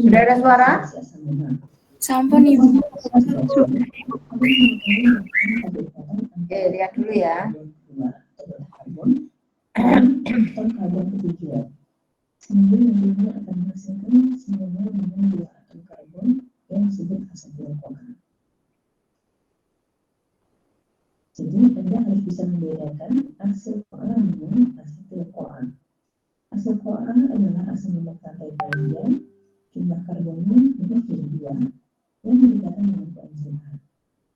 Sudah ada suara? Sampun Ibu. Oke, lihat dulu ya. Sehingga nantinya akan menghasilkan senyawa dengan 2 atom karbon yang disebut asam-CoA. Jadi Anda harus bisa membedakan asil CoA dengan acetyl-CoA. Asil CoA adalah asam lemak rantai panjang, jumlah karbonnya lebih dari 2 yang berdekatan dengan koenzim A.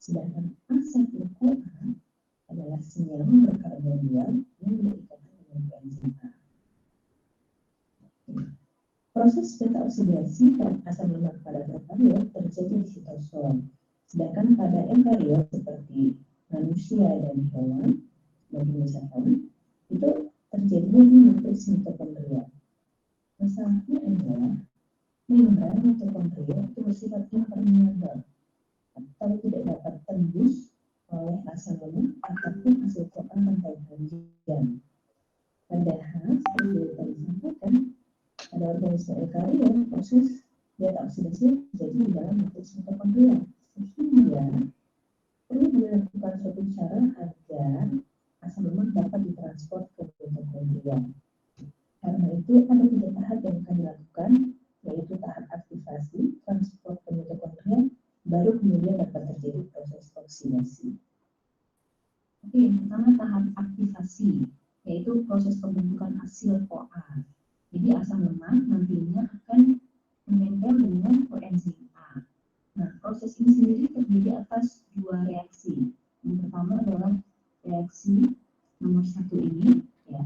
Sedangkan acetyl-CoA adalah senyawa berkarbon 2 yang berdekatan dengan koenzim A. Proses beta oksidasi asam lemak pada prokariot terjadi di sitosol, sedangkan pada eukariot seperti manusia dan hewan, misalkan, itu terjadi di matriks mitokondria. Masalahnya adalah membran mitokondria itu bersifat impermeabel atau tidak dapat tembus oleh asam lemak ataupun asil CoA rantai panjang. Padahal seperti yang tadi disampaikan, pada organisme eukariot proses beta oksidasi terjadi di dalam matriks mitokondria, sehingga perlu dilakukan suatu cara agar asam lemak dapat ditransport ke mitokondria. Karena itu ada 3 tahap yang akan dilakukan, yaitu tahap aktivasi, transport ke mitokondria, baru kemudian dapat terjadi proses oksidasi. Oke, yang pertama tahap aktivasi, yaitu proses pembentukan asil CoA. Jadi asam lemak nantinya akan menempel dengan koenzim A. Nah, proses ini sendiri terdiri atas 2 reaksi. Yang pertama adalah reaksi nomor 1 ini, ya.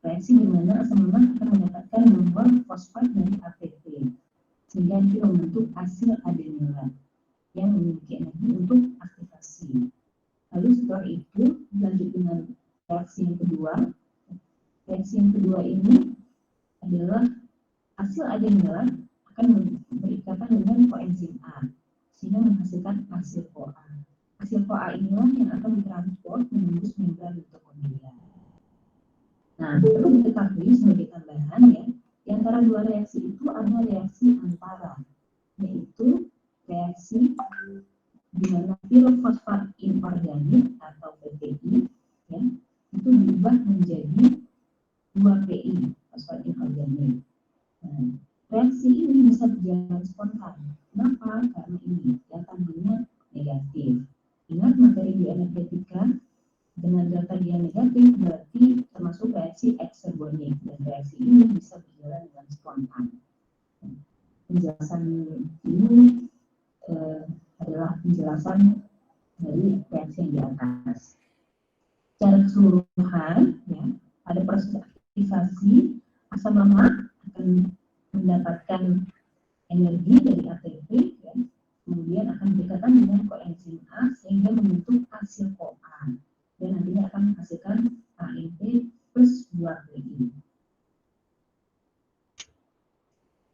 Reaksi di mana asam lemak akan mendapatkan nomor fosfat dari ATP, sehingga nanti membentuk asil adenolat yang memiliki energi untuk aktivasi. Lalu setelah itu lanjut dengan reaksi yang kedua. Reaksi yang kedua ini adalah asil adenolat akan berikatan dengan koenzim A sehingga menghasilkan asil CoA. Asil CoA inilah yang akan ditransport menembus membran mitokondria. Nah, perlu diketahui sebagai tambahan ya, di antara 2 reaksi itu ada reaksi antara, yaitu reaksi di mana pirofosfat inorganik atau PTI ya, itu berubah menjadi 2PI, fosfat inorganik. Nah, reaksi ini bisa berjalan spontan. Kenapa? Karena ini yang tandanya negatif. Ingat materi bioenergetika, dengan delta dia negatif berarti termasuk reaksi eksergonik, dan reaksi ini bisa berjalan dengan spontan. Penjelasan ini adalah penjelasan dari reaksi yang di atas. Secara keseluruhan, ya, pada proses aktivasi asam lemak akan mendapatkan energi dari ATP, ya, kemudian akan berdekatan dengan koenzim A sehingga membentuk asil CoA dan nantinya akan menghasilkan AMP plus 2PI.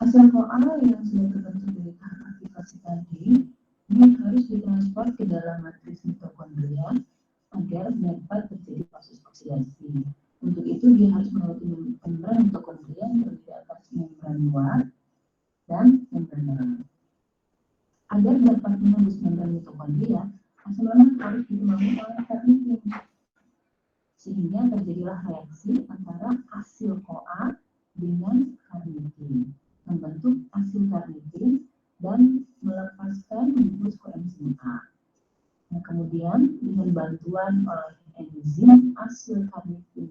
Asil CoA yang sudah terbentuk dari tahap aktivasi tadi ini harus ditransport ke dalam matriks mitokondria agar dapat terjadi proses oksidasi. Untuk itu dia harus melewati membran mitokondria yang terdiri atas membran luar dan membran dalam. Agar dapat menembus membran mitokondria, asam lemak harus ditemani oleh karnitin. Sehingga terjadilah reaksi antara asil CoA dengan karnitin, membentuk asil karnitin dan melepaskan gugus koenzim A. Nah, kemudian dengan bantuan oleh enzim asil karnitin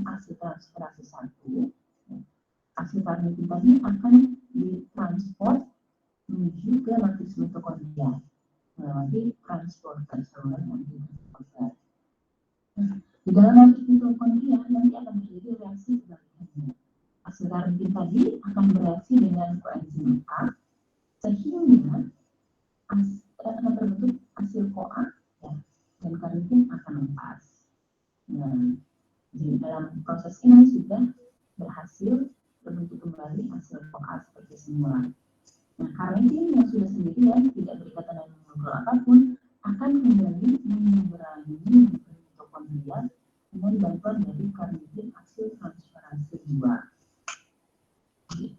asil transferase 1, asil karnitin tadi akan ditransport menuju ke matriks mitokondria melalui transporter saluran antitransporter. Di dalam matriks mitokondria nanti akan terjadi reaksi sebaliknya. Asil karnitin tadi akan bereaksi dengan koenzim A sehingga akan terbentuk asil CoA ya, dan karnitin akan lepas. Nah, di dalam proses ini sudah berhasil terbentuk kembali hasil CoA seperti semula. Nah, karnitin yang sudah sendirian tidak berikatan dengan molekul apapun akan kembali menyeberangi mitokondria dengan bantuan dari karnitin asil transferase 2.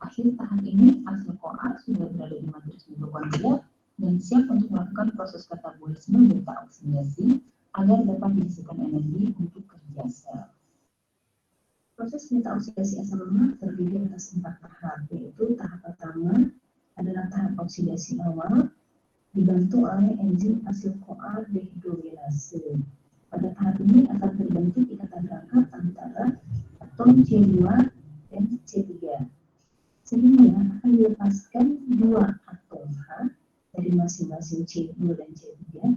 Akhir tahap ini asil CoA sudah berada di matriks mitokondria dan siap untuk melakukan proses katabolisme beta oksidasi agar dapat dihasilkan energi untuk kerja sel. Proses beta oksidasi asam lemak terdiri atas 4 tahap, yaitu tahap pertama adalah tahap oksidasi awal dibantu oleh enzim asil CoA dehidrogenase. Pada tahap ini akan terbentuk ikatan rangka antara atom C2 dan C3, sehingga akan dilepaskan 2 atom H dari masing-masing C2 dan C3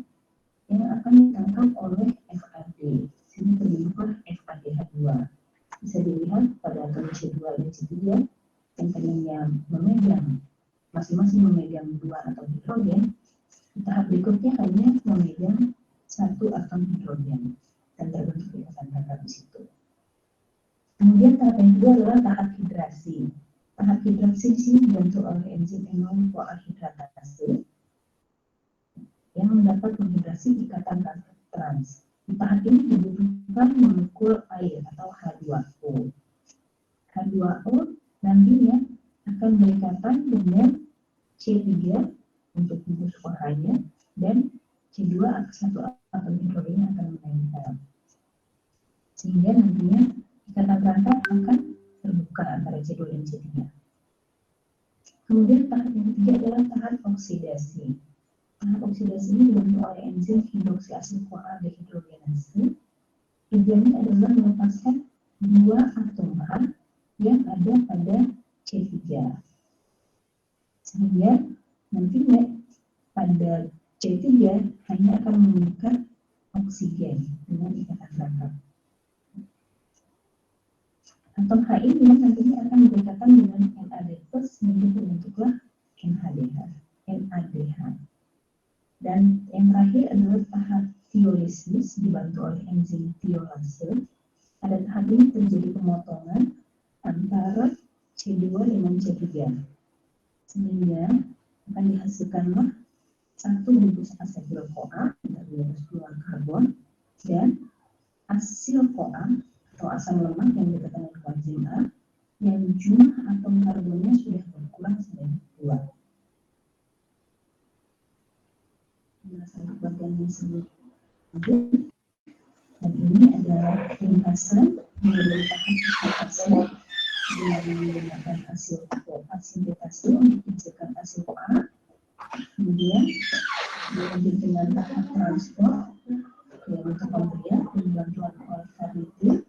yang akan ditangkap oleh FAD, sehingga terbentuklah FADH2. Bisa dilihat pada atom C2 dan C3 yang tadinya memegang masing-masing memegang 2 atom hidrogen, di tahap berikutnya hanya memegang 1 atom hidrogen dan terbentuk ikatan rangka di situ. Kemudian tahap yang kedua adalah tahap hidrasi. Tahap hidrasi ini dibantu oleh enzim enol-CoA hidratase yang mendapat menghidrasi ikatan rangka trans. Di tahap ini dibutuhkan molekul air atau H2O. H2O nantinya akan berikatan dengan C3 untuk gugus OH-nya dan C2 satu atom hidrogen akan menempel. Sehingga nantinya ikatan rangka akan terbuka antara C2 dan C3. Kemudian tahap yang ketiga adalah tahap oksidasi. Tahap oksidasi ini dibantu oleh enzim hidroksiasil CoA dehidrogenase. Tujuannya adalah melepaskan 2 atom H yang ada pada C3. Sehingga nantinya pada C3 hanya akan mengikat oksigen dengan ikatan rangka. Atom H ini nantinya akan berikatan dengan NAD+ sehingga terbentuklah NADH. Dan yang terakhir adalah tahap tiolisis dibantu oleh enzim tiolase. Pada tahap ini terjadi pemotongan antara C2 dengan C3, sehingga akan dihasilkanlah 1 bungkus asetil CoA yang keluar karbon dan asil CoA atau asam lemak yang berkaitan dengan koenzim A yang jumlah atom karbonnya sudah berkurang sebanyak 2. Untuk bagian yang selanjutnya, dan ini adalah ringkasan mengenai tahap oksidasi dengan menggunakan asil sintetase untuk menghasilkan asil CoA. Kemudian dilanjut dengan tahap transport ke mitokondria dengan bantuan oleh karnitine.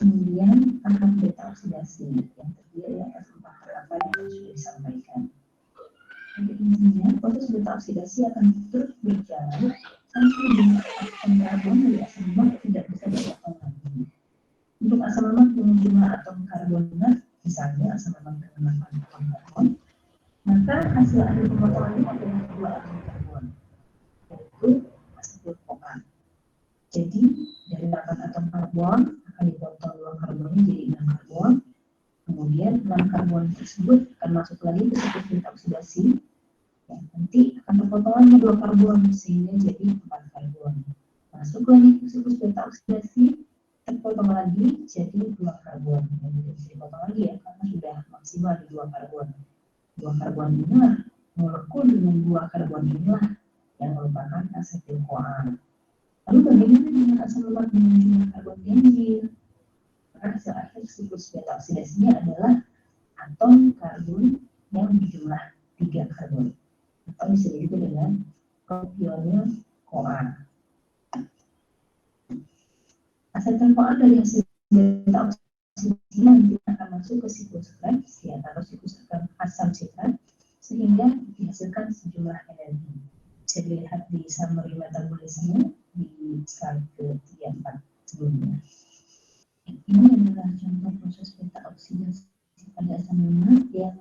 Kemudian tahap beta oksidasi yang terdiri atas 4 tahapan yang sudah disampaikan. Untuk intinya, proses beta oksidasi akan terus berjalan sampai jumlah atom karbon dari asam lemak tidak bisa dipotong lagi. Untuk asam lemak dengan jumlah atom karbonat, misalnya asam lemak dengan 8 atom karbon, maka hasil akhir pemotongan ini adalah 2 atom karbon, yaitu asetil CoA. Jadi dari 8 atom karbon akan dipotong 2 karbonnya jadi 6 karbon. Kemudian 6 karbon tersebut akan masuk lagi ke siklus beta oksidasi. Ya, nanti akan terpotong lagi 2 karbon sehingga jadi 4 karbon. Masuk lagi ke siklus beta oksidasi, terpotong lagi jadi 2 karbon. Jadi bisa dipotong lagi ya karena sudah maksimal di 2 karbon. 2 karbon inilah molekul dengan 2 karbon inilah yang merupakan asetil CoA. Lalu bagaimana dengan asam lemak dengan jumlah karbon ganjil? Hasil akhir siklus beta oksidasinya adalah atom karbon yang berjumlah 3 karbon atau disebut juga dengan propionil CoA. Asetil CoA dari hasil beta oksidasi nanti akan masuk ke siklus Krebs atau siklus asam sitrat sehingga dihasilkan sejumlah energi. Bisa dilihat di summary metabolisme di slide ke-34 sebelumnya. Ini adalah contoh proses beta oksidasi pada asam lemak yang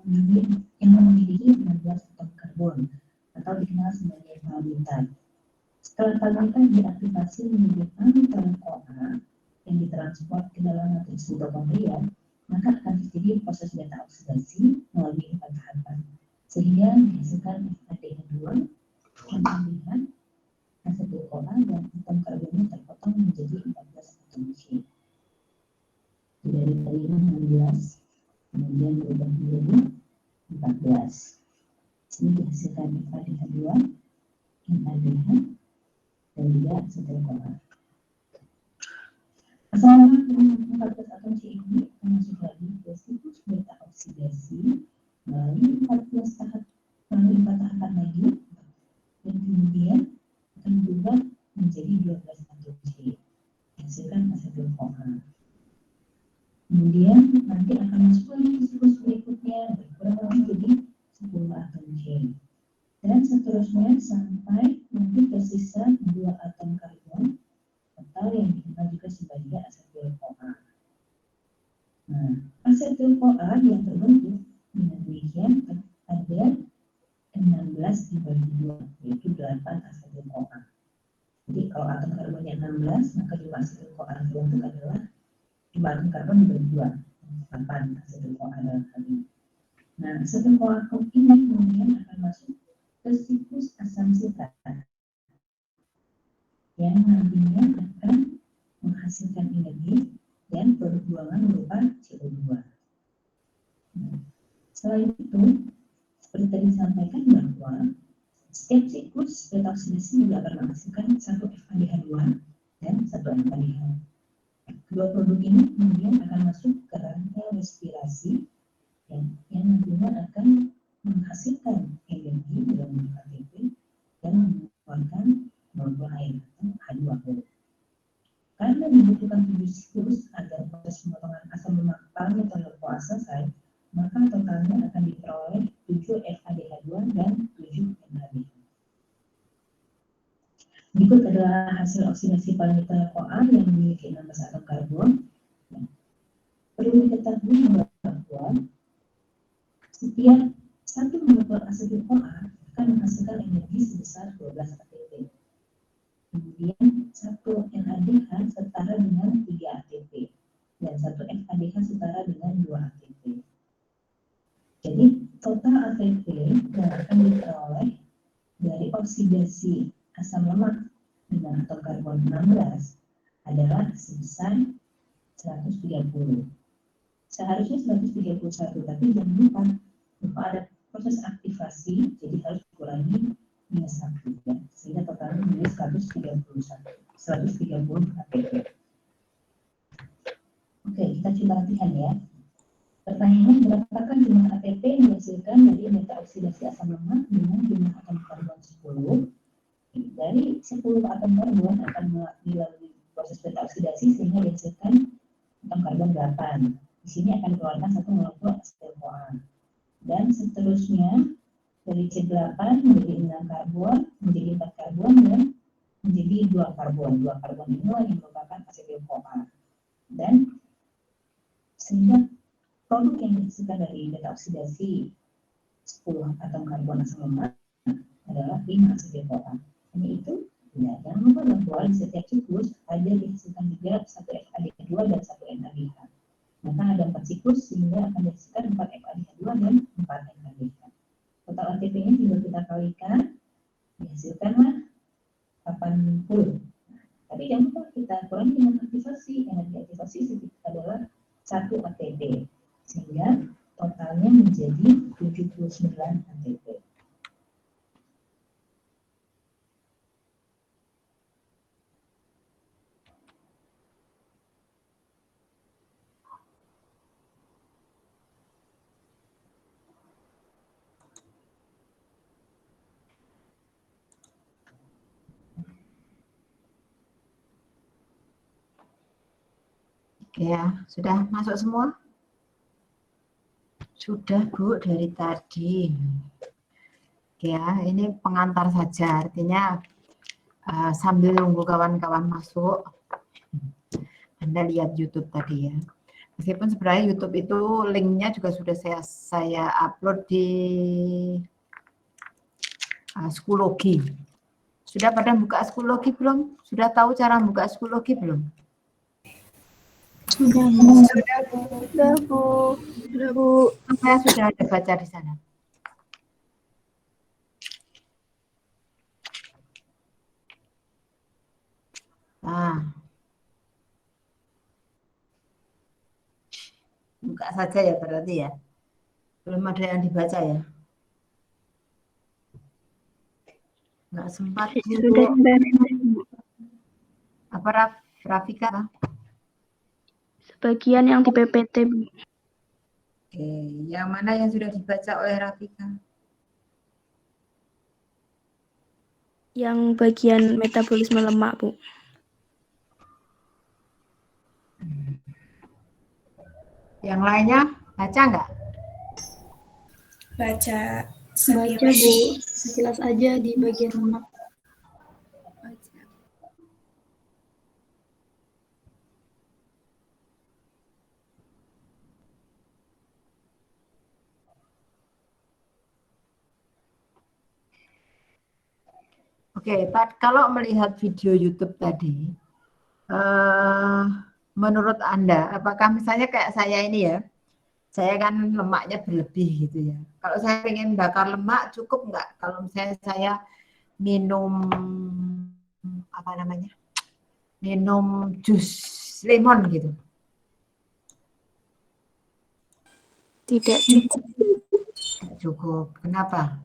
memiliki 16 atom karbon atau dikenal sebagai palmitat. Setelah palmitat diaktifasi menjadi palmitat CoA yang ditransport ke dalam matriks mitokondria, maka akan terjadi proses beta oksidasi melalui 4 tahapan sehingga dihasilkan FADH2 yang terlihat asetil CoA dan atom karbonnya terpotong menjadi 14 atom C. Dari tadi 16 kemudian berubah menjadi 14. Sini dihasilkan FADH2, NADH, dan juga asetil-CoA. Asam lemak dengan 14 atom C ini akan masuk lagi ke siklus beta oksidasi melalui 4 tahapan lagi, dan kemudian akan berubah menjadi 12 atom C, hasilkan asetil-CoA. Kemudian nanti akan masuk lagi ke siklus berikutnya, berkurang lagi jadi 10 atom C. Dan seterusnya sampai nanti tersisa 2 atom karbon, total yang dikenal juga sebagai asetil-CoA. Nah, asetil-CoA yang terbentuk dengan demikian ada 16 dibagi 2, yaitu 8 asetil-CoA. Jadi kalau atom karbonnya 16, maka jumlah asetil-CoA yang terbentuk adalah jumlah atom karbon dibagi 2, 8 asetil-CoA dalam hal ini. Nah, asetil-CoA ini kemudian akan masuk ke siklus asam sitat yang nantinya akan menghasilkan energi dan produk buangan berupa CO2. Nah, selain itu, seperti tadi disampaikan bahwa setiap siklus beta oksidasi juga akan menghasilkan satu FADH2 dan satu NADH. Kedua produk ini kemudian akan masuk ke rantai respirasi yang nantinya akan menghasilkan energi dalam bentuk ATP dan mengeluarkan molekul air atau H2O. Karena dibutuhkan 7 siklus agar proses pemotongan asam lemak palmitoyl-CoA selesai, maka totalnya akan diperoleh 7 FADH2 dan 7 NADH. Berikut adalah hasil oksidasi palmitoyl-CoA yang memiliki 16 atom karbon. Nah, perlu diketahui bahwa setiap satu molekul asetil-CoA akan menghasilkan energi sebesar 12 ATP. Kemudian satu NADH setara dengan 3 ATP dan satu FADH setara dengan 2 ATP. Jadi total ATP yang akan diperoleh dari oksidasi asam lemak dengan atom karbon 16 adalah sebesar 130. Seharusnya 131, tapi jangan lupa ada proses aktivasi, jadi harus dikurangi minus 1 ya, sehingga totalnya menjadi 130 ATP. Oke, kita coba latihan ya. Pertanyaannya, berapakah jumlah ATP yang dihasilkan dari beta oksidasi asam lemak dengan jumlah atom karbon 10? Dari 10 atom karbon akan melalui proses beta oksidasi sehingga dihasilkan atom karbon 8. Di sini akan dikeluarkan satu molekul asetil-CoA. Dan seterusnya dari C8 menjadi 6 karbon, menjadi 4 karbon, dan menjadi 2 karbon. 2 karbon inilah yang merupakan asetil-CoA. Dan sehingga produk yang dihasilkan dari beta oksidasi 10 atom karbon asam lemak adalah 5 asetil-CoA. Hanya itu, ya, jangan lupa bahwa di setiap siklus ada dihasilkan juga 1 FADH2 dan 1 NADH. Maka ada 4 siklus sehingga akan dihasilkan 4 FADH2 dan 4 NADH. Total ATP-nya juga kita kalikan, dihasilkanlah 80. Tapi jangan lupa kita kurangi dengan aktivasi. Energi aktivasi adalah 1 ATP. Sehingga totalnya menjadi 79 ATP. Oke ya, sudah masuk semua? Sudah Bu, dari tadi. Oke ya, ini pengantar saja, artinya sambil nunggu kawan-kawan masuk, Anda lihat YouTube tadi ya. Meskipun sebenarnya YouTube itu linknya juga sudah saya upload di Schoology. Sudah pada buka Schoology belum? Sudah tahu cara buka Schoology belum? Sudah, Bu. Sudah, Bu. Sudah, Bu. Sudah, Bu. Saya sudah ada baca di sana. Nah, Buka saja ya berarti ya. Belum ada yang dibaca ya. Nggak sempat Sudah Bu. Bu. Apa Rafika? Sebagian yang di PPT, Bu. Oke, yang mana yang sudah dibaca oleh Rafika? Yang bagian metabolisme lemak, Bu. Yang lainnya baca nggak? Baca Baca, Bu. Jelas aja di bagian lemak. Baca. Oke, kalau melihat video YouTube tadi, menurut Anda, apakah misalnya kayak saya ini ya, saya kan lemaknya berlebih gitu ya. Kalau saya pengen bakar lemak, cukup nggak kalau misalnya saya minum apa namanya, minum jus lemon gitu? Tidak cukup. Nggak cukup. Kenapa?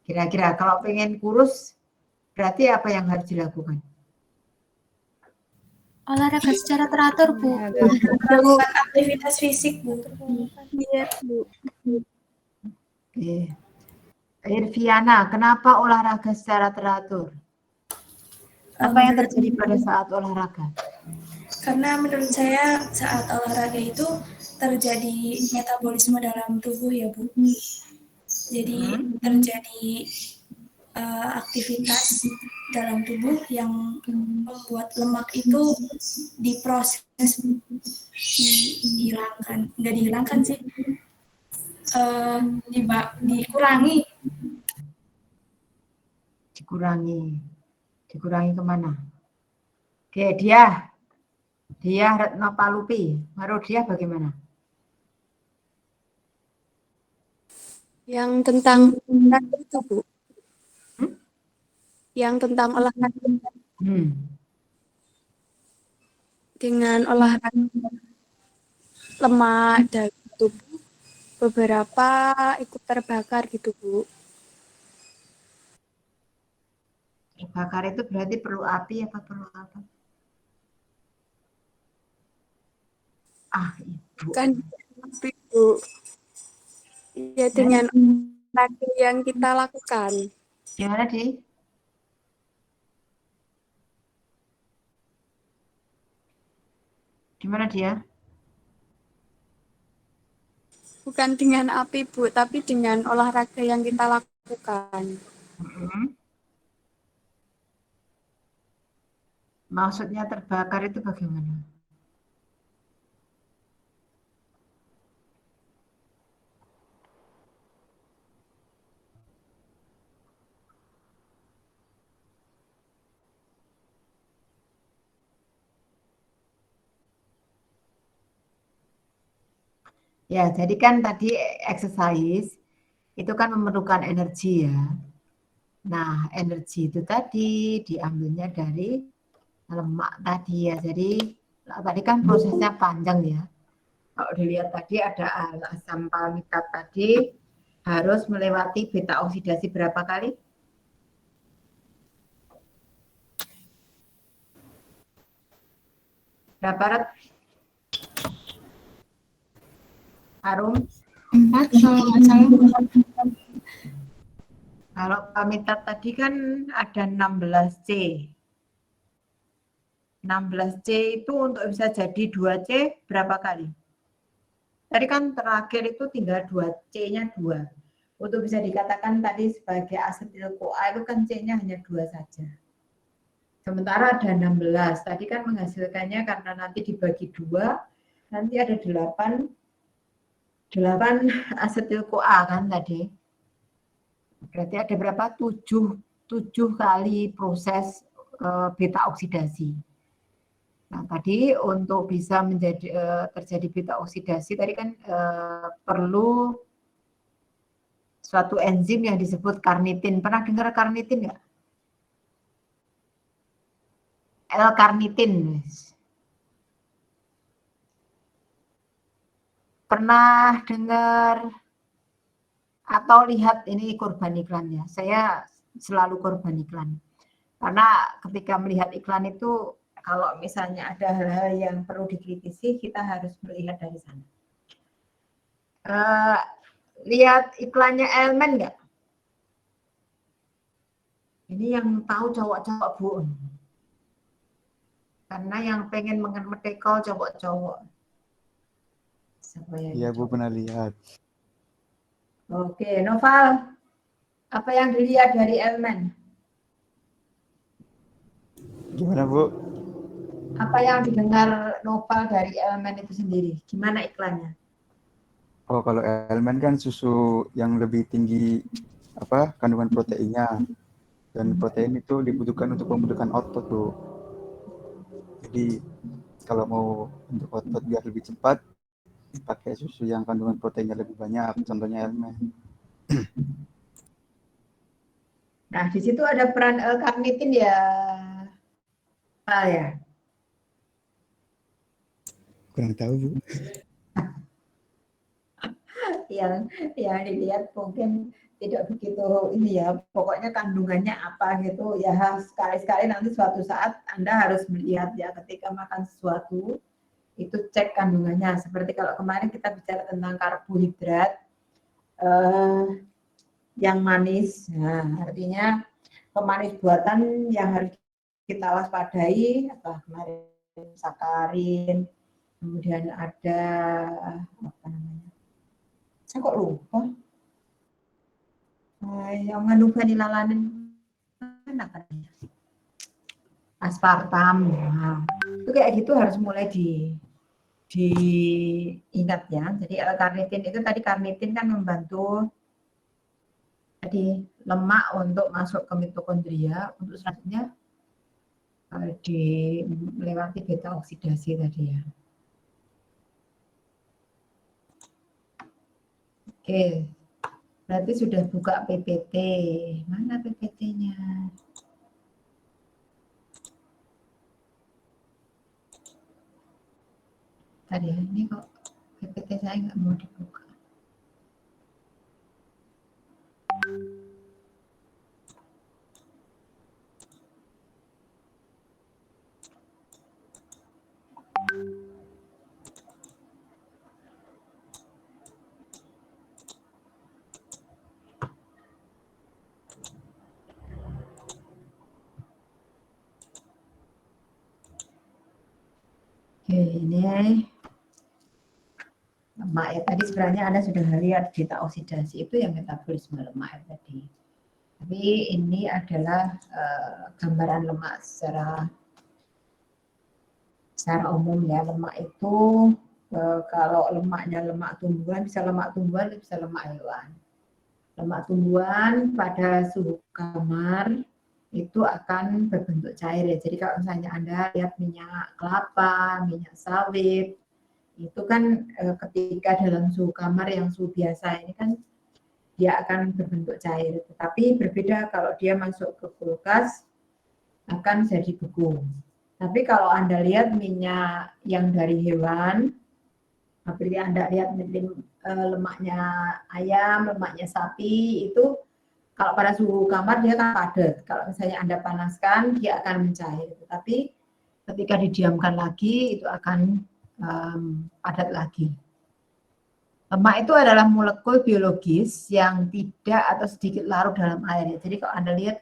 Kira-kira kalau pengen kurus, berarti apa yang harus dilakukan? Olahraga secara teratur, Bu. Melakukan aktivitas fisik, Bu. Iya, Bu. Oke. Irviana, kenapa olahraga secara teratur? Apa yang terjadi pada saat olahraga? Karena menurut saya saat olahraga itu terjadi metabolisme dalam tubuh ya, Bu. Jadi terjadi aktivitas dalam tubuh yang membuat lemak itu diproses, dihilangkan, nggak dihilangkan sih, dikurangi. Dikurangi kemana? Oke, dia Retno Palupi, menurut dia bagaimana? Yang tentang olahraga itu, Bu. Yang tentang olahraga. Dengan olahraga lemak dari tubuh, beberapa ikut terbakar gitu, Bu. Terbakar itu berarti perlu api apa perlu apa? Ibu. Kan api, Bu. Ya, dengan olahraga yang kita lakukan. Gimana, Di? Gimana dia? Bukan dengan api, Bu, tapi dengan olahraga yang kita lakukan. Maksudnya terbakar itu bagaimana? Ya, jadi kan tadi exercise itu kan memerlukan energi ya. Nah, energi itu tadi diambilnya dari lemak tadi ya. Jadi tadi kan prosesnya panjang ya. Kalau dilihat tadi ada asam palmitat tadi harus melewati beta oksidasi berapa kali? Berapa, Rat? Harum? 4 kalau nggak salah. Kalau palmitat tadi kan ada 16C. 16C itu untuk bisa jadi 2C berapa kali? Tadi kan terakhir itu tinggal 2C-nya 2. Untuk bisa dikatakan tadi sebagai asetil-CoA itu kan C-nya hanya 2 saja. Sementara ada 16. Tadi kan menghasilkannya karena nanti dibagi 2, nanti ada 8 asetil-CoA kan tadi. Berarti ada berapa? 7 kali proses beta oksidasi. Nah, tadi untuk bisa terjadi beta oksidasi tadi kan perlu suatu enzim yang disebut karnitin. Pernah dengar karnitin nggak? L-karnitin. pernah dengar atau lihat ini korban iklan ya? Saya selalu korban iklan. Karena ketika melihat iklan itu, kalau misalnya ada hal-hal yang perlu dikritisi, kita harus melihat dari sana. Lihat iklannya Elmen nggak? Ini yang tahu cowok-cowok, Bu. Karena yang pengen mengemetekol cowok-cowok. Iya, Bu, pernah lihat. Oke, Noval. Apa yang dilihat dari Elmen? Gimana, Bu? Apa yang didengar Noval dari Elmen itu sendiri? Gimana iklannya? Oh, kalau elemen kan susu yang lebih tinggi kandungan proteinnya. Dan protein itu dibutuhkan untuk pembentukan otot, Bu. Jadi kalau mau untuk otot biar lebih cepat, pakai susu yang kandungan proteinnya lebih banyak, contohnya elemen. Nah, di situ ada peran L-karnitin ya, Pak ya? Kurang tahu, Bu. yang dilihat mungkin tidak begitu ini ya, pokoknya kandungannya apa gitu ya, sekali-sekali nanti suatu saat Anda harus melihat ya, ketika makan sesuatu itu cek kandungannya. Seperti kalau kemarin kita bicara tentang karbohidrat yang manis, nah artinya pemanis buatan yang harus kita waspadai, apa kemarin sakarin, kemudian ada apa namanya, saya kok lupa, yang mengandung vanilalanin, aspartam, nah, itu kayak gitu harus mulai diingat ya. Jadi L-karnitin itu tadi, karnitin kan membantu tadi lemak untuk masuk ke mitokondria, untuk selanjutnya melewati beta oksidasi tadi ya. Oke, berarti sudah buka PPT. Mana PPT-nya? Tadi ya, ini kok PPT saya nggak mau dibuka. Oke, ini lemak ya. Tadi sebenarnya Anda sudah lihat beta oksidasi itu yang metabolisme lemak ya tadi. Tapi ini adalah gambaran lemak secara umum ya. Lemak itu kalau lemaknya lemak tumbuhan, bisa lemak tumbuhan, bisa lemak hewan. Lemak tumbuhan pada suhu kamar itu akan berbentuk cair ya. Jadi kalau misalnya Anda lihat minyak kelapa, minyak sawit, itu kan ketika dalam suhu kamar yang suhu biasa ini kan dia akan berbentuk cair. Tetapi berbeda kalau dia masuk ke kulkas, akan jadi beku. Tapi kalau Anda lihat minyak yang dari hewan, seperti Anda lihat lemaknya ayam, lemaknya sapi, itu kalau pada suhu kamar dia kan padat. Kalau misalnya Anda panaskan, dia akan mencair. Tapi ketika didiamkan lagi, itu akan padat lagi. Lemak itu adalah molekul biologis yang tidak atau sedikit larut dalam air. Jadi kalau Anda lihat,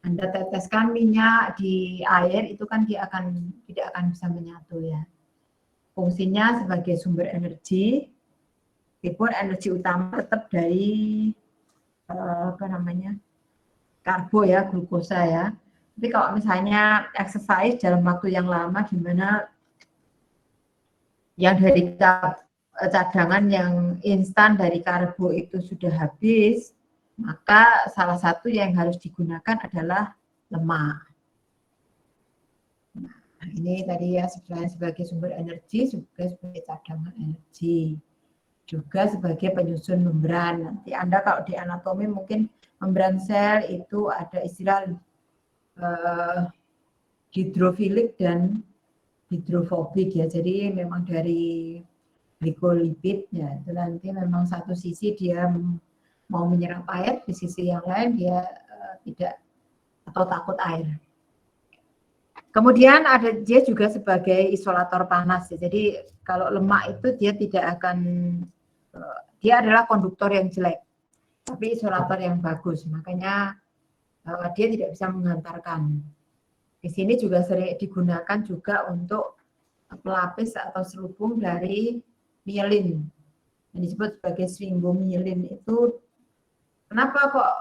Anda teteskan minyak di air, itu kan dia tidak akan bisa menyatu ya. Fungsinya sebagai sumber energi, meskipun energi utama tetap dari karbo ya, glukosa ya. Tapi kalau misalnya exercise dalam waktu yang lama, gimana yang dari cadangan yang instan dari karbo itu sudah habis, maka salah satu yang harus digunakan adalah lemak. Nah, ini tadi ya, sebagai sumber energi, juga sebagai cadangan energi, juga sebagai penyusun membran. Nanti Anda kalau di anatomi mungkin membran sel itu ada istilah hidrofilik dan hidrofobik ya. Jadi memang dari glikolipid, ya itu nanti memang satu sisi dia mau menyerap air, di sisi yang lain dia tidak atau takut air. Kemudian dia juga sebagai isolator panas. Jadi kalau lemak itu dia tidak akan, dia adalah konduktor yang jelek, tapi isolator yang bagus. Makanya dia tidak bisa menghantarkan. Di sini juga sering digunakan juga untuk pelapis atau selubung dari mielin. Yang disebut sebagai sfingomyelin itu. Kenapa kok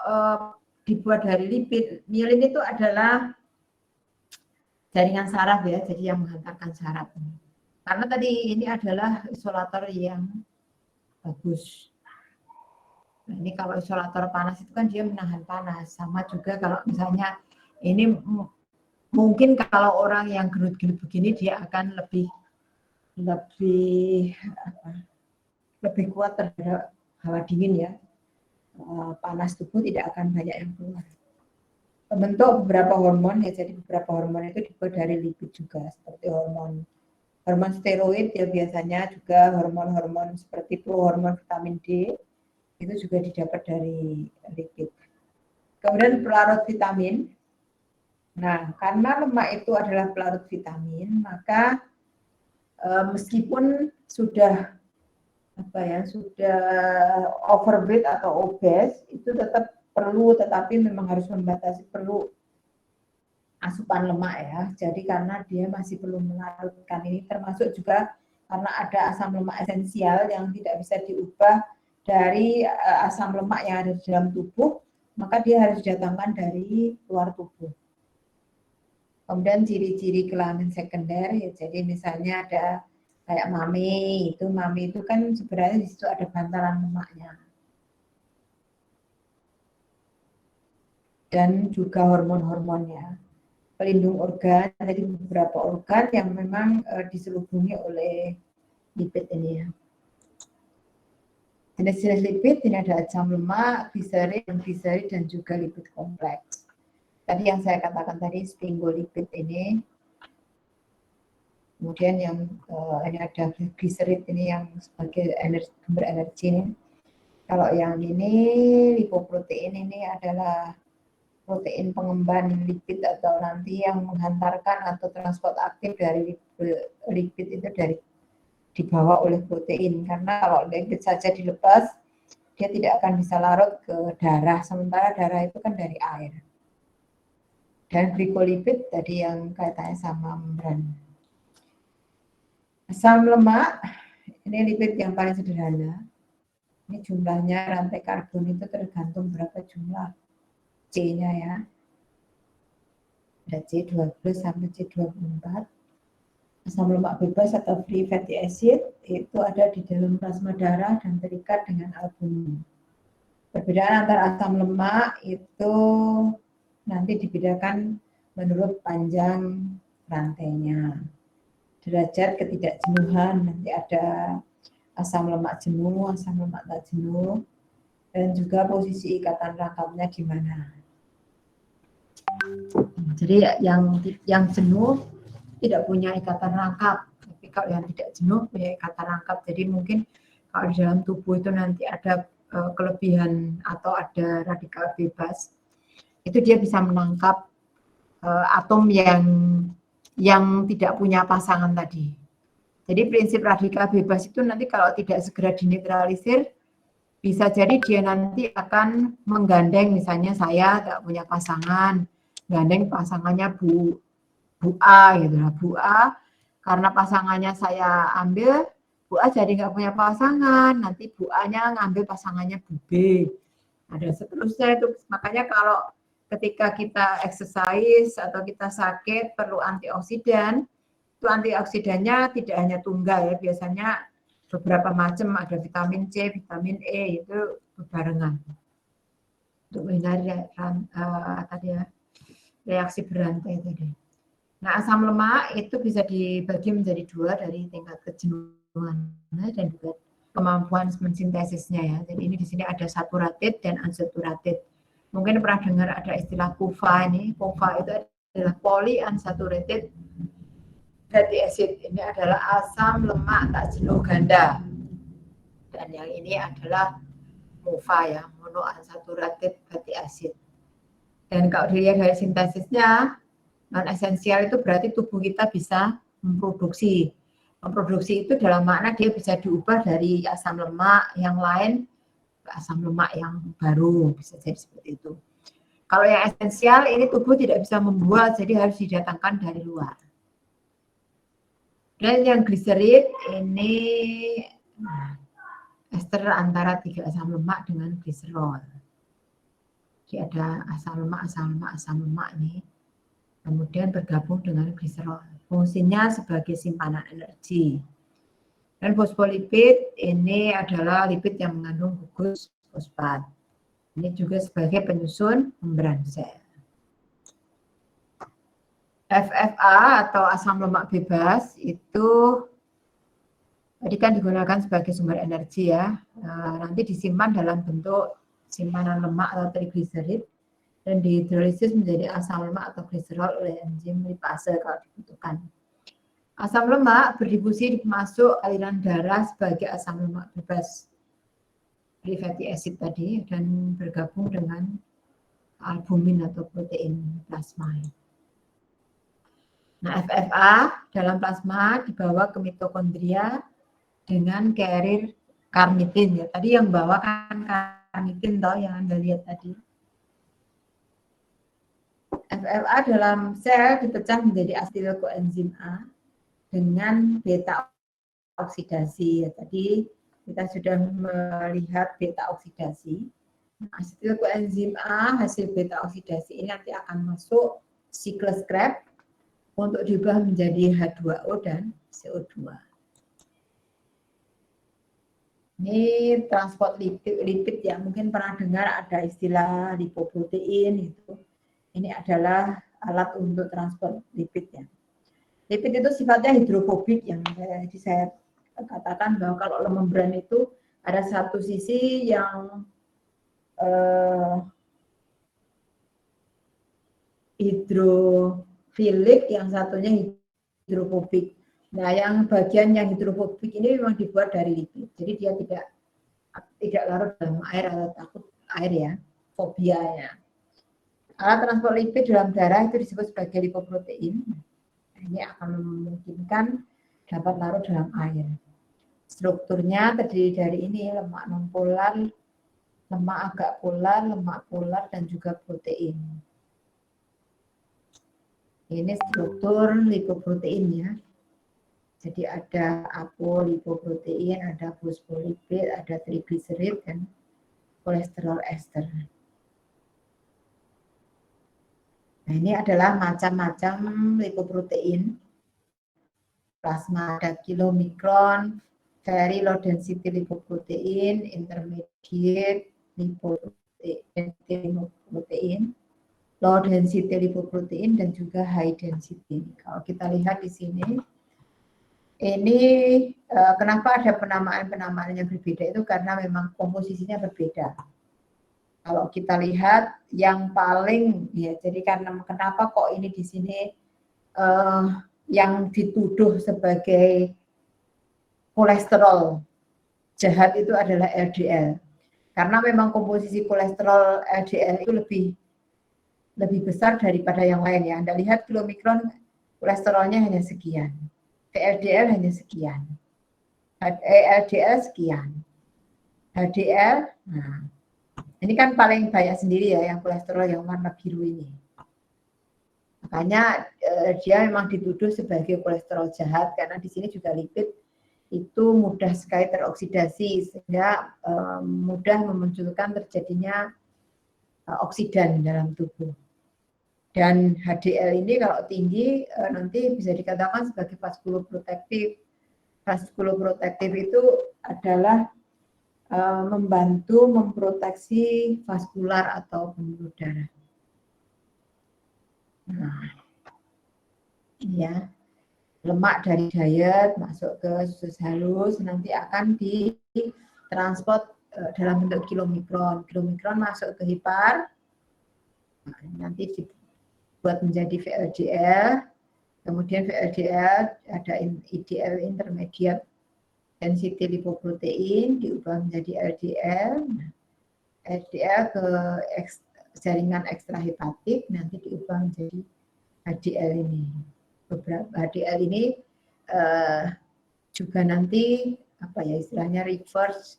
dibuat dari lipid? Mielin itu adalah jaringan saraf ya, jadi yang menghantarkan saraf. Karena tadi ini adalah isolator yang bagus. Nah, ini kalau isolator panas itu kan dia menahan panas. Sama juga kalau misalnya ini mungkin kalau orang yang gerut-gerut begini dia akan lebih kuat terhadap hawa dingin ya. Panas tubuh tidak akan banyak yang keluar. Membentuk beberapa hormon ya, jadi beberapa hormon itu dibuat dari lipid juga, seperti hormon steroid ya, biasanya juga hormon-hormon seperti prohormon vitamin D itu juga didapat dari lipid. Kemudian pelarut vitamin. Nah, karena lemak itu adalah pelarut vitamin, maka meskipun sudah overweight atau obes, itu tetap perlu, tetapi memang harus membatasi, perlu asupan lemak ya. Jadi karena dia masih perlu melarutkan ini, termasuk juga karena ada asam lemak esensial yang tidak bisa diubah dari asam lemak yang ada di dalam tubuh, maka dia harus didatangkan dari luar tubuh. Kemudian ciri-ciri kelamin sekunder ya, jadi misalnya ada kayak mami itu kan sebenarnya di situ ada bantalan lemaknya. Dan juga hormon-hormonnya. Pelindung organ, jadi beberapa organ yang memang diselubungi oleh lipid ini ya. Jenis-jenis lipid ini ada asam lemak, gliserid, dan juga lipid kompleks. Tadi yang saya katakan tadi sphingolipid ini. Kemudian yang ini ada gliserid ini yang sebagai sumber energi ini. Kalau yang ini lipoprotein ini adalah protein pengemban lipid atau nanti yang menghantarkan atau transport aktif dari lipid itu dibawa oleh protein. Karena kalau lipid saja dilepas, dia tidak akan bisa larut ke darah, sementara darah itu kan dari air. Dan glikolipid tadi yang kaitannya sama membran. Asam lemak, ini lipid yang paling sederhana. Ini jumlahnya rantai karbon itu tergantung berapa jumlah C-nya ya. Ada C12 sampai C24. Asam lemak bebas atau free fatty acid itu ada di dalam plasma darah dan terikat dengan albumin. Perbedaan antara asam lemak itu nanti dibedakan menurut panjang rantainya. Derajat ketidakjenuhan, nanti ada asam lemak jenuh, asam lemak tak jenuh, dan juga posisi ikatan rangkapnya di mana. Jadi yang jenuh tidak punya ikatan rangkap, tapi kalau yang tidak jenuh punya ikatan rangkap. Jadi mungkin kalau di dalam tubuh itu nanti ada kelebihan atau ada radikal bebas, itu dia bisa menangkap atom yang tidak punya pasangan tadi. Jadi prinsip radikal bebas itu nanti kalau tidak segera dinetralisir, bisa jadi dia nanti akan menggandeng, misalnya saya tidak punya pasangan, gandeng pasangannya Bu A gitu lah. Bu A karena pasangannya saya ambil, Bu A jadi nggak punya pasangan, nanti Bu A-nya ngambil pasangannya Bu B. Ada seterusnya itu. Makanya kalau ketika kita exercise atau kita sakit perlu antioksidan, itu antioksidannya tidak hanya tunggal ya, biasanya beberapa macam, ada vitamin C, vitamin E, itu berbarengan untuk menghindari reaksi berantai tadi. Nah, asam lemak itu bisa dibagi menjadi dua dari tingkat kejenuhan dan juga kemampuan mensintesisnya ya. Jadi ini di sini ada saturated dan unsaturated. Mungkin pernah dengar ada istilah PUFA ini. PUFA itu adalah polyunsaturated fatty acid ini adalah asam lemak tak jenuh ganda. Dan yang ini adalah MUFA ya, monounsaturated fatty acid. Dan kalau dilihat dari sintesisnya, non esensial itu berarti tubuh kita bisa memproduksi. Memproduksi itu dalam makna dia bisa diubah dari asam lemak yang lain ke asam lemak yang baru, bisa jadi seperti itu. Kalau yang esensial ini tubuh tidak bisa membuat, jadi harus didatangkan dari luar. Dan yang gliserid ini ester antara 3 asam lemak dengan gliserol. Jadi ada asam lemak ini. Kemudian bergabung dengan gliserol. Fungsinya sebagai simpanan energi. Dan fosfolipid ini adalah lipid yang mengandung gugus fosfat. Ini juga sebagai penyusun membran sel. FFA atau asam lemak bebas itu tadi kan digunakan sebagai sumber energi ya. Nanti disimpan dalam bentuk simpanan lemak atau trigliserid dan dihidrolisis menjadi asam lemak atau gliserol oleh enzim lipase kalau dibutuhkan. Asam lemak berdifusi masuk aliran darah sebagai asam lemak bebas dari fatty acid tadi dan bergabung dengan albumin atau protein plasma. Nah, FFA dalam plasma dibawa ke mitokondria dengan carrier karnitin ya. Tadi yang bawa kan karnitin toh yang Anda lihat tadi. FFA dalam sel dipecah menjadi asetil koenzim A dengan beta oksidasi. Ya, tadi kita sudah melihat beta oksidasi. Asetil koenzim A hasil beta oksidasi ini nanti akan masuk siklus Krebs untuk diubah menjadi H2O dan CO2. Ini transport lipid yang mungkin pernah dengar ada istilah lipoprotein itu. Ini adalah alat untuk transport lipid ya. Lipid itu sifatnya hidrofobik yang saya katakan bahwa kalau membran itu ada satu sisi yang hidrofilik, yang satunya hidrofobik. Nah, yang bagian yang hidrofobik ini memang dibuat dari lipid. Jadi dia tidak larut dalam air atau takut air ya, fobianya. Alat transport lipid dalam darah itu disebut sebagai lipoprotein. Ini akan memungkinkan dapat larut dalam air. Strukturnya terdiri dari ini lemak nonpolar, lemak agak polar, lemak polar, dan juga protein. Ini struktur lipoproteinnya. Jadi ada apolipoprotein, ada fosfolipid, ada trigliserid, dan kolesterol ester. Nah, ini adalah macam-macam lipoprotein. Plasma ada kilomikron, very low density lipoprotein, intermediate lipoprotein, low density lipoprotein, dan juga high density. Kalau kita lihat di sini, ini kenapa ada penamaan-penamaan yang berbeda itu karena memang komposisinya berbeda. Kalau kita lihat yang paling ya, jadi karena kenapa kok ini di sini yang dituduh sebagai kolesterol jahat itu adalah LDL. Karena memang komposisi kolesterol LDL itu lebih besar daripada yang lain ya. Anda lihat kilomikron kolesterolnya hanya sekian. VLDL hanya sekian. LDL sekian. HDL, nah, ini kan paling banyak sendiri ya yang kolesterol yang warna biru ini. Makanya dia memang dituduh sebagai kolesterol jahat karena di sini juga lipid itu mudah sekali teroksidasi sehingga mudah memunculkan terjadinya oksidan dalam tubuh. Dan HDL ini kalau tinggi nanti bisa dikatakan sebagai vaskuloprotektif. Vaskuloprotektif itu adalah membantu memproteksi vaskular atau pembuluh darah. Nah, ya, lemak dari diet masuk ke usus halus nanti akan ditransport dalam bentuk kilomikron. Kilomikron masuk ke hepar, nanti dibuat menjadi VLDL, Kemudian VLDL ada IDL intermediate density lipoprotein diubah menjadi LDL. LDL ke jaringan ekstrahepatik nanti diubah menjadi HDL ini. Beberapa HDL ini juga nanti apa ya istilahnya reverse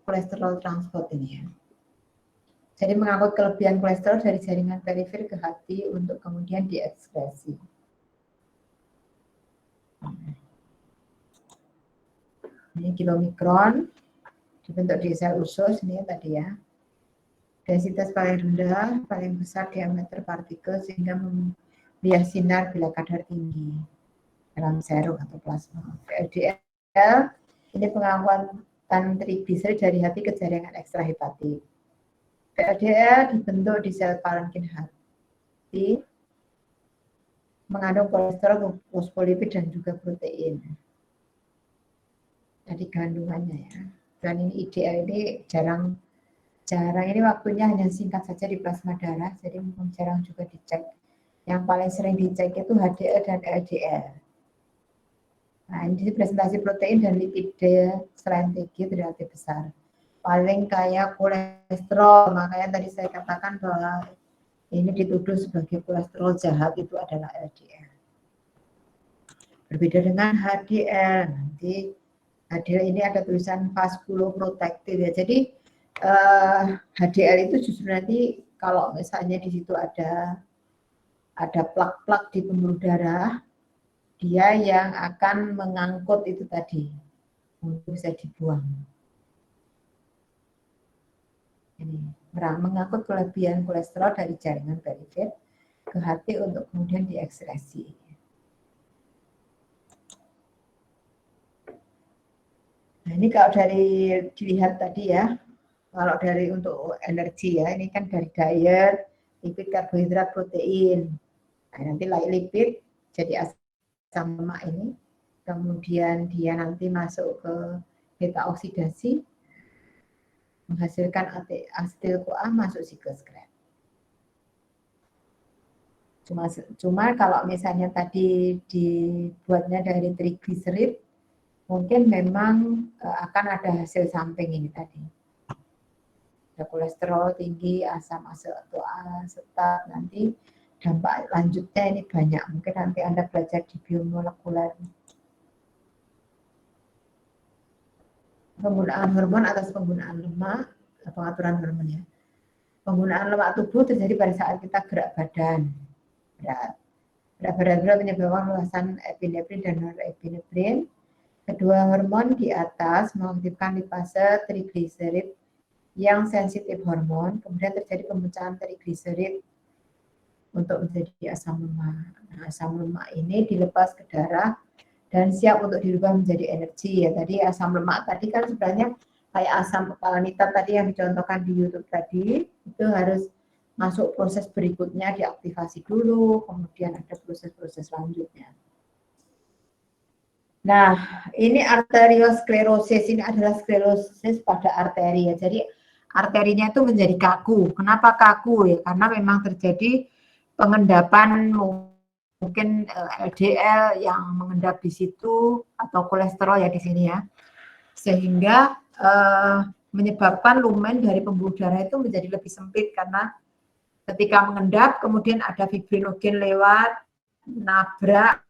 kolesterol transport ini ya. Jadi mengangkut kelebihan kolesterol dari jaringan perifer ke hati untuk kemudian diekskresi. Ini kilomikron dibentuk di sel usus ini tadi ya. Densitas paling rendah, paling besar diameter partikel sehingga membias sinar bila kadar tinggi dalam serum atau plasma. VLDL ini pengangkutan trigliserid dari hati ke jaringan ekstrahepatik. VLDL dibentuk di sel parenkim hati, mengandung kolesterol, fosfolipid dan juga protein. Jadi kandungannya ya. Dan ini IDL ini jarang ini waktunya hanya singkat saja di plasma darah, jadi mungkin jarang juga dicek. Yang paling sering dicek itu HDL dan LDL. Nah, ini presentasi protein dan lipida selain TG relatif besar. Paling kaya kolesterol, makanya tadi saya katakan bahwa ini dituduh sebagai kolesterol jahat itu adalah LDL. Berbeda dengan HDL, nanti HDL ini ada tulisan vaskuloprotektif ya, jadi HDL itu justru nanti kalau misalnya di situ ada plak-plak di pembuluh darah, dia yang akan mengangkut itu tadi untuk bisa dibuang. Ini mengangkut kelebihan kolesterol dari jaringan perifer ke hati untuk kemudian diekskresi. Nah ini kalau dari dilihat tadi ya. Kalau dari untuk energi ya, ini kan dari diet, lipid, karbohidrat, protein. Nah, nanti lipid jadi asam lemak ini, kemudian dia nanti masuk ke beta oksidasi, menghasilkan asetil-CoA masuk sikloskret. Cuma kalau misalnya tadi dibuatnya dari trigliserid, mungkin memang akan ada hasil samping ini tadi. Ada kolesterol tinggi, asam asetat, nanti dampak lanjutnya ini banyak. Mungkin nanti Anda belajar di biomolekuler. Penggunaan hormon atas penggunaan lemak, pengaturan hormon ya. Penggunaan lemak tubuh terjadi pada saat kita gerak badan. Berat badan menyebabkan luasan epinefrin dan norepinefrin. Kedua hormon di atas mengaktifkan lipase trigliserid yang sensitif hormon, kemudian terjadi pemecahan trigliserid untuk menjadi asam lemak. Nah, asam lemak ini dilepas ke darah dan siap untuk dirubah menjadi energi ya. Tadi asam lemak tadi kan sebenarnya kayak asam kepala nitan tadi yang dicontohkan di YouTube tadi, itu harus masuk proses berikutnya, diaktifasi dulu, kemudian ada proses-proses selanjutnya. Nah, ini arteriosklerosis, ini adalah sklerosis pada arteri ya. Jadi arterinya itu menjadi kaku. Kenapa kaku ya? Karena memang terjadi pengendapan mungkin LDL yang mengendap di situ atau kolesterol ya di sini ya. Sehingga menyebabkan lumen dari pembuluh darah itu menjadi lebih sempit karena ketika mengendap kemudian ada fibrinogen lewat nabrak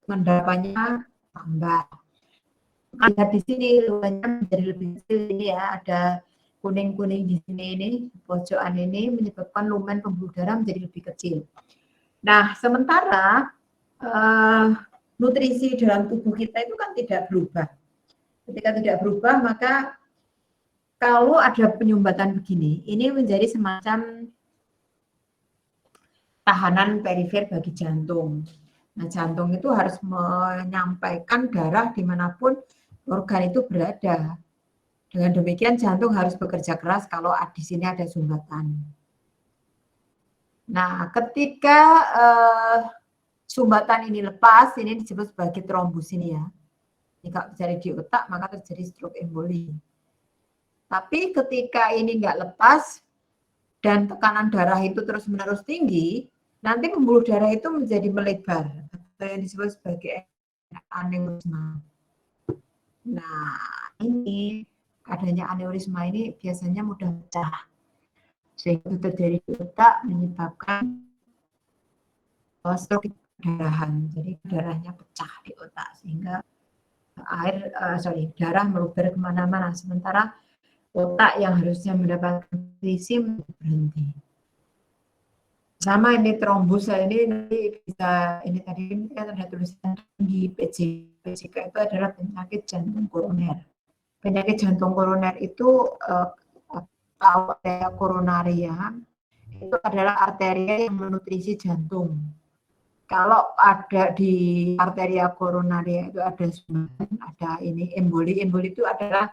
pengendapannya tambah. Lihat di sini lumennya menjadi lebih kecil ini ya, ada kuning-kuning di sini ini, pojokan ini menyebabkan lumen pembuluh darah menjadi lebih kecil. Nah, sementara nutrisi dalam tubuh kita itu kan tidak berubah. Ketika tidak berubah, maka kalau ada penyumbatan begini, ini menjadi semacam tahanan perifer bagi jantung. Nah, jantung itu harus menyampaikan darah dimanapun organ itu berada. Dengan demikian jantung harus bekerja keras kalau di sini ada sumbatan. Nah, ketika sumbatan ini lepas, ini disebut sebagai trombus ini ya. Jika terjadi di otak, maka terjadi stroke emboli. Tapi ketika ini nggak lepas dan tekanan darah itu terus-menerus tinggi, nanti pembuluh darah itu menjadi melebar atau yang disebut sebagai aneurisma. Nah, ini adanya aneurisma ini biasanya mudah pecah. Sehingga terjadi di otak menyebabkan stroke perdarahan. Jadi darahnya pecah di otak sehingga darah meluber kemana-mana. Sementara otak yang harusnya mendapatkan nutrisi berhenti. Sama ini trombus ini nanti bisa ini tadi kan ada tulisan tinggi PJK itu adalah penyakit jantung koroner. Penyakit jantung koroner itu arteria koronaria itu adalah arteria yang menutrisi jantung. Kalau ada di arteria koronaria itu ada sumbatan, ada ini emboli. Emboli itu adalah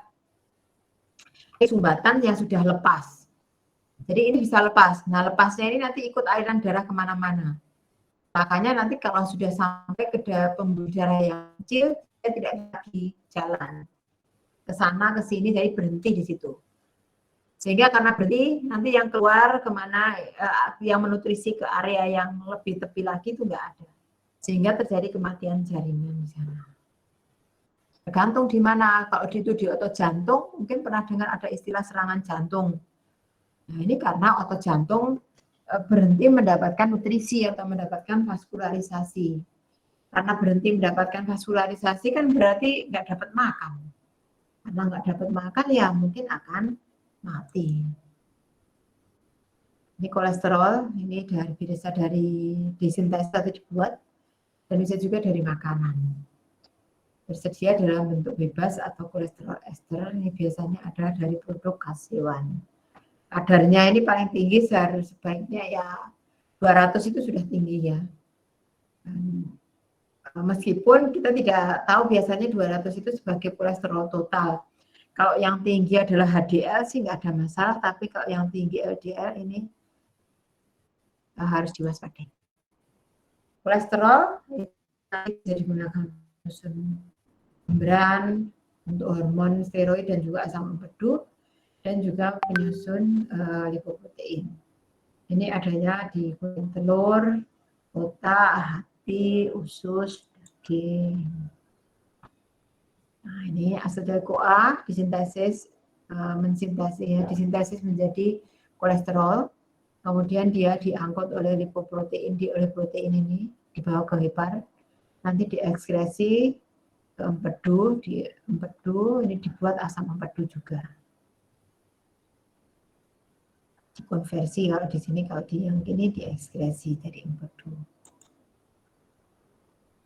sumbatan yang sudah lepas. Jadi ini bisa lepas. Nah, lepasnya ini nanti ikut aliran darah kemana-mana. Makanya nanti kalau sudah sampai ke pembuluh darah yang kecil, dia tidak lagi jalan ke sana, ke sini, jadi berhenti di situ. Sehingga karena berhenti, nanti yang keluar kemana, yang menutrisi ke area yang lebih tepi lagi itu nggak ada. Sehingga terjadi kematian jaringan di sana. Tergantung di mana, kalau itu di otot jantung, mungkin pernah dengar ada istilah serangan jantung. Nah, ini karena otot jantung berhenti mendapatkan nutrisi atau mendapatkan vaskularisasi. Karena berhenti mendapatkan vaskularisasi kan berarti nggak dapat makan. Karena nggak dapat makan ya mungkin akan mati. Ini kolesterol, ini bisa dari disintesis atau dibuat, dan bisa juga dari makanan. Tersedia dalam bentuk bebas atau kolesterol ester, ini biasanya ada dari produk khas hewan. Kadarnya ini paling tinggi sebaiknya ya 200 itu sudah tinggi ya. Meskipun kita tidak tahu biasanya 200 itu sebagai kolesterol total. Kalau yang tinggi adalah HDL sih nggak ada masalah, tapi kalau yang tinggi LDL ini harus diwaspadai. Kolesterol bisa digunakan penyusun membran untuk hormon steroid dan juga asam empedu, dan juga penyusun lipoprotein. Ini adanya di kulit telur, otak, hati, usus, daging. Nah, ini asetil-CoA disintesis disintesis menjadi kolesterol. Kemudian dia diangkut oleh lipoprotein, oleh protein ini dibawa ke hepar, nanti diekskresi ke empedu, di empedu ini dibuat asam empedu juga. Konversi kalau di sini, kalau di yang ini diekskresi dari empedu.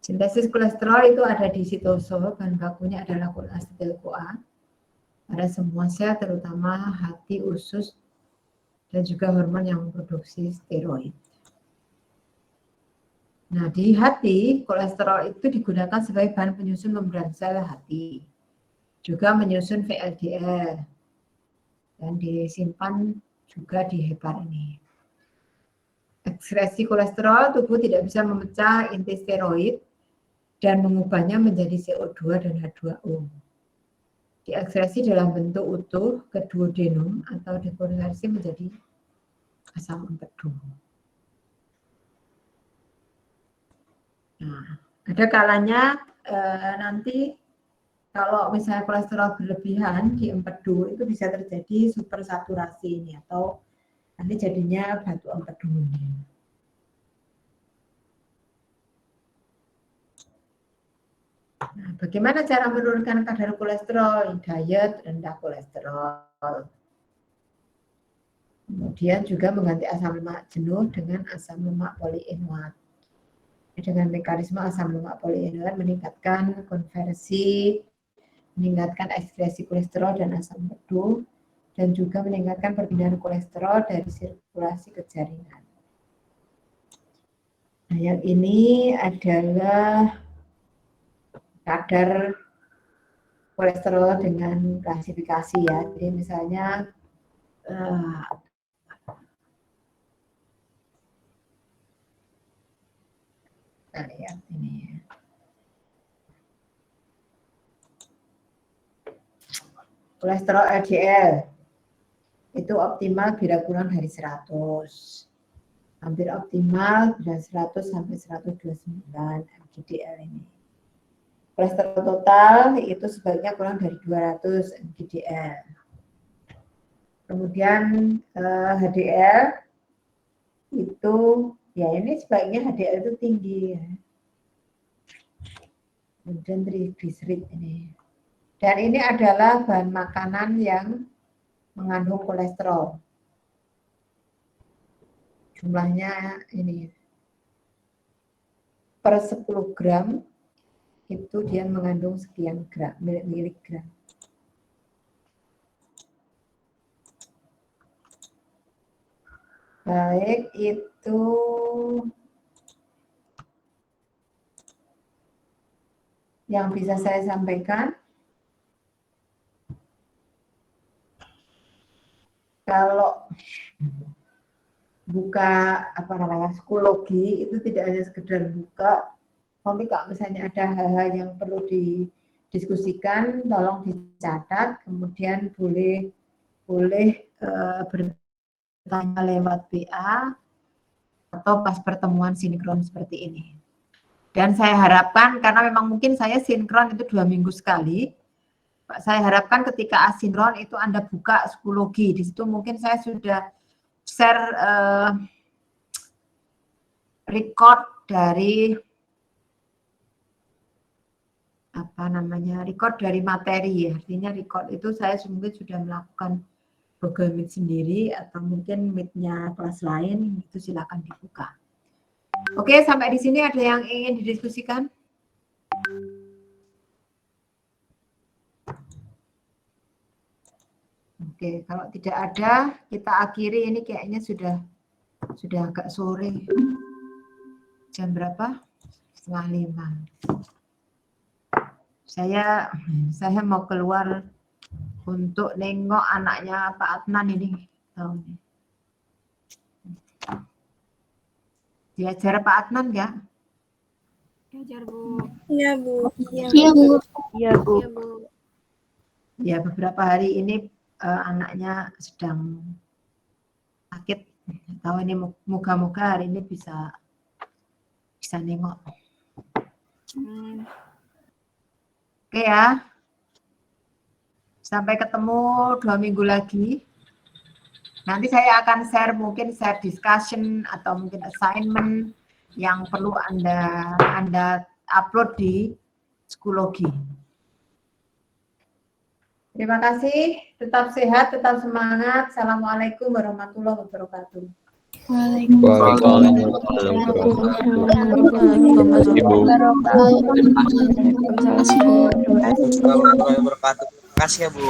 Sintesis kolesterol itu ada di sitosol, bahan bakunya adalah asetil-CoA. Pada semua sel, terutama hati, usus, dan juga hormon yang memproduksi steroid. Nah, di hati, kolesterol itu digunakan sebagai bahan penyusun membran sel hati. Juga menyusun VLDL. Dan disimpan juga di hepar ini. Ekskresi kolesterol, tubuh tidak bisa memecah inti steroid dan mengubahnya menjadi CO2 dan H2O. Diekskresi dalam bentuk utuh ke duodenum atau dikonversi menjadi asam empedu. Nah, ada kalanya nanti kalau misalnya kolesterol berlebihan di empedu itu bisa terjadi supersaturasi ini atau nanti jadinya batu empedu. Nah, bagaimana cara menurunkan kadar kolesterol? Diet rendah kolesterol. Kemudian juga mengganti asam lemak jenuh dengan asam lemak poliinuat. Dengan mekanisme asam lemak poliinuat meningkatkan konversi, meningkatkan ekskresi kolesterol dan asam empedu, dan juga meningkatkan perpindahan kolesterol dari sirkulasi ke jaringan. Nah, yang ini adalah kadar kolesterol dengan klasifikasi ya. Jadi misalnya kita lihat ini ya. Kolesterol LDL itu optimal bila kurang dari 100. Hampir optimal bila 100 sampai 129 mg/dl ini. Kolesterol total itu sebaiknya kurang dari 200 mg/dl. Kemudian HDL itu ya ini sebaiknya HDL itu tinggi ya. Kemudian trigliserid ini. Dan ini adalah bahan makanan yang mengandung kolesterol. Jumlahnya ini per 10 gram itu dia mengandung sekian gram, miligram. Baik, itu yang bisa saya sampaikan. Kalau buka psikologi itu tidak hanya sekedar buka, nanti kalau misalnya ada hal-hal yang perlu didiskusikan, tolong dicatat, kemudian boleh bertanya lewat WA atau pas pertemuan sinkron seperti ini. Dan saya harapkan, karena memang mungkin saya sinkron itu 2 minggu sekali, saya harapkan ketika asinkron itu Anda buka psikologi. Di situ mungkin saya sudah share record dari record dari materi. Artinya record itu saya mungkin sudah melakukan Google Meet sendiri atau mungkin Meet-nya kelas lain, itu silakan dibuka. Oke, sampai di sini ada yang ingin didiskusikan? Oke, kalau tidak ada, kita akhiri. Ini kayaknya sudah agak sore. Jam berapa? 4:30. Saya mau keluar untuk nengok anaknya Pak Adnan ini. Diajar Pak Adnan nggak? Diajar, Bu. Iya, Bu. Iya, Bu. Iya, Bu. Ya, beberapa hari ini anaknya sedang sakit. Tahu ini moga-moga hari ini bisa nengok. Oke ya. Sampai ketemu 2 minggu lagi. Nanti saya akan share discussion atau mungkin assignment yang perlu Anda upload di psikologi. Terima kasih, tetap sehat, tetap semangat. Assalamualaikum warahmatullahi wabarakatuh. Waalaikumsalam warahmatullahi wabarakatuh. Terima kasih ya, Bu.